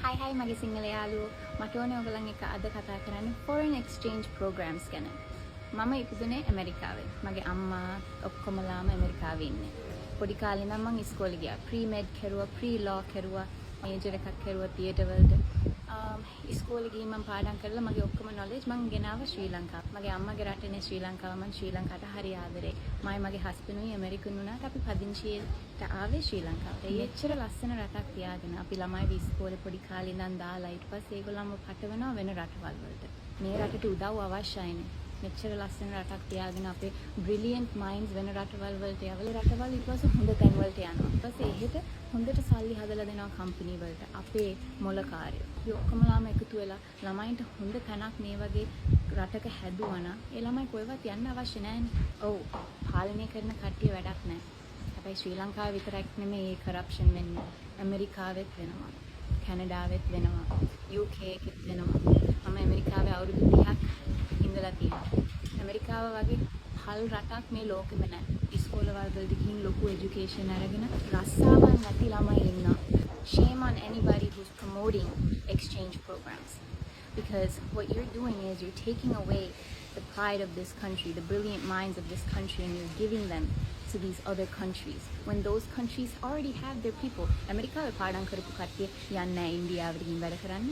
Hi මගේ සිංහල යාළුවෝ මට ඕනේ ඔයගොල්ලන් එක්ක අද කතා කරන්න foreign exchange programs ගැන. මම ඉපදුනේ ඇමරිකාවේ. මගේ අම්මා ඔක්කොමලාම ඇමරිකාවේ ඉන්නේ. පොඩි කාලේ ඉඳන් මම ඉස්කෝලේ ගියා. pre-med කරුවා, pre-law කරුවා, major එකක් කරුවා theatre වලට. ඉස්කෝලේ ගිහින් මම පාඩම් කරලා මගේ ඔක්කොම knowledge මම ගෙනාවා ශ්‍රී ලංකාව. මගේ අම්මගේ රටනේ ශ්‍රී ලංකාව. මම ශ්‍රී ලංකාවට හරි ආදරේ. මගේ හස්බන්ඩ්ුයි ඇමරිකන් වුණාට අපි පදිංචියට ආවේ ශ්‍රී ලංකාවට. ඒ එච්චර ලස්සන රටක් තියාගෙන අපි ළමයි ඉස්කෝලේ පොඩි කාලේ ඉඳන් දාලා ඊට පස්සේ ඒගොල්ලන්ව පටවනවා වෙන රටවල් වලට. මේ රටට උදව් අවශ්‍යයිනේ. මෙච්චර ලස්සන රටක් තියාගෙන අපේ brilliant minds වෙන රටවල් වලට යවල රටවල් ඊට පස්සේ හොඳ තැන් වලට යනවා. ඊට පස්සේ එහෙට හොඳට සල්ලි හදලා දෙනවා කම්පැනි වලට. අපේ මොලකාරයෝ. ඒ ඔක්කොමලාම එකතු වෙලා ළමයින්ට හොඳ තැනක් මේ වගේ රටක හැදුවා නම් ඒ ළමයි කොහෙවත් යන්න අවශ්‍ය නැහැනේ. ඔව් පාලනය කරන කට්ටිය වැඩක් නැහැ. හැබැයි ශ්‍රී ලංකාවේ විතරක් නෙමෙයි මේ කරප්ෂන් වෙන්නේ. ඇමරිකාවෙත් වෙනවා. කැනඩාවෙත් වෙනවා. UK එකෙත් වෙනවා. මම ඇමරිකාවේ අවුරුදු 30ක් ඉඳලා තියෙනවා. ඇමරිකාව වගේ හල් රටක් මේ ලෝකෙම නැහැ. ඉස්කෝල වලට ගිහින් ලොකු এডুকেෂන් අරගෙන රස්සාවක් නැති ළමයි ඉන්නවා. Shame on anybody who's promoting exchange programs. Because what you're doing is you're taking away the pride of this country, the brilliant minds of this country, and you're giving them to these other countries when those countries already have their people. America පාඩම් කරපු කට්ටිය යන්නේ නැහැ ඉන්දියාවට ගිහින් වැඩ කරන්න.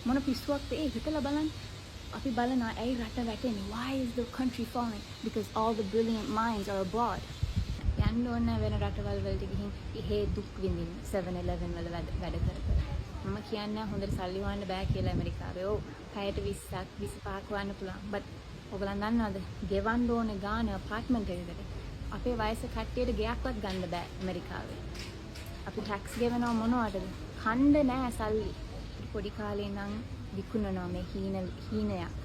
මොන පිස්සුවක්ද ඒ හිතලා බලන්න. අපි බලනවා ඇයි රට වැටෙන්නේ? Why is the country falling? Because all the brilliant minds are abroad. යන්න ඕන වෙන රටවල් වලට ගිහින් ඉහේ දුක් විඳින්න 7-11 වල වැඩ කර. මම කියන්නේ හොඳට සල්ලි වන්න බෑ කියලා ඇමරිකාවේ. ඔව් පැයට 20ක් 25ක් වන්න පුළුවන්. but ඔයගොල්ලන් දන්නවද? ගෙවන්න ඕනේ ගාන අපාර්ට්මන්ට් එකකට. අපේ වයස කට්ටියට ගෙයක්වත් ගන්න බෑ ඇමරිකාවේ. අපි ටැක්ස් ගෙවනවා මොනවටද? කණ්ඩ නෑ සල්ලි. පොඩි කාලේ ඉඳන් විකුණනවා මේ හීනයක්.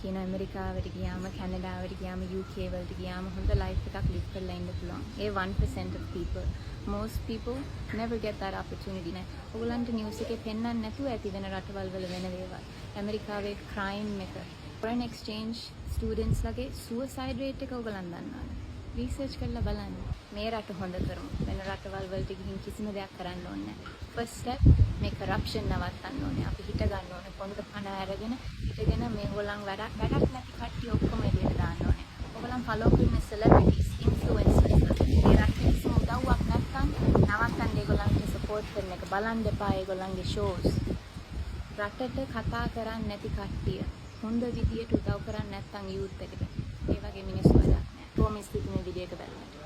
කියන ඇමරිකාවට ගියාම කැනඩාවට ගියාම UK වලට ගියාම හොඳ ලයිෆ් එකක් ලිව් කරලා ඉන්න පුළුවන්. ඒ 1% of people. Most people never get that opportunity. ඔයගොල්ලන්ට නිවුස් එකේ පෙන්වන්න නැතුව ඇති වෙන රටවල් වල වෙන දේවල්. ඇමරිකාවේ crime එක, foreign exchange students ලගේ suicide rate එක ඔයගොල්ලන් දන්නවද? රිසර්ච් කරලා බලන්න. මේ රට හොඳ කරමු. වෙන රටවල් වලට ගිහින් කිසිම දෙයක් කරන්න ඕනේ නැහැ. first step මේ corruption නවත්තන්න ඕනේ. අපි හිත ගන්න ඕනේ. පොන්ද පණ අරගෙන හිතගෙන මේගොල්ලන් වැඩක් නැති කට්ටිය ඔක්කොම එළියට දාන්න ඕනේ. ඔයගොල්ලන් follow කරන celebrities, influencers මේ රටේ කිසිම උදව්වක් නැත්නම් නවත්තන්න ඒගොල්ලන්ට support කරන එක බලන්න එපා ඒගොල්ලන්ගේ shows. රටට කතා කරන්නේ නැති කට්ටිය හොඳ විදියට උදව් කරන්නේ නැත්නම් youth එකට. ඒ වගේ මිනිස්සු වැඩක් නැහැ. කොහොම ස්ථිති මේ වීඩියෝ එක බලන්න.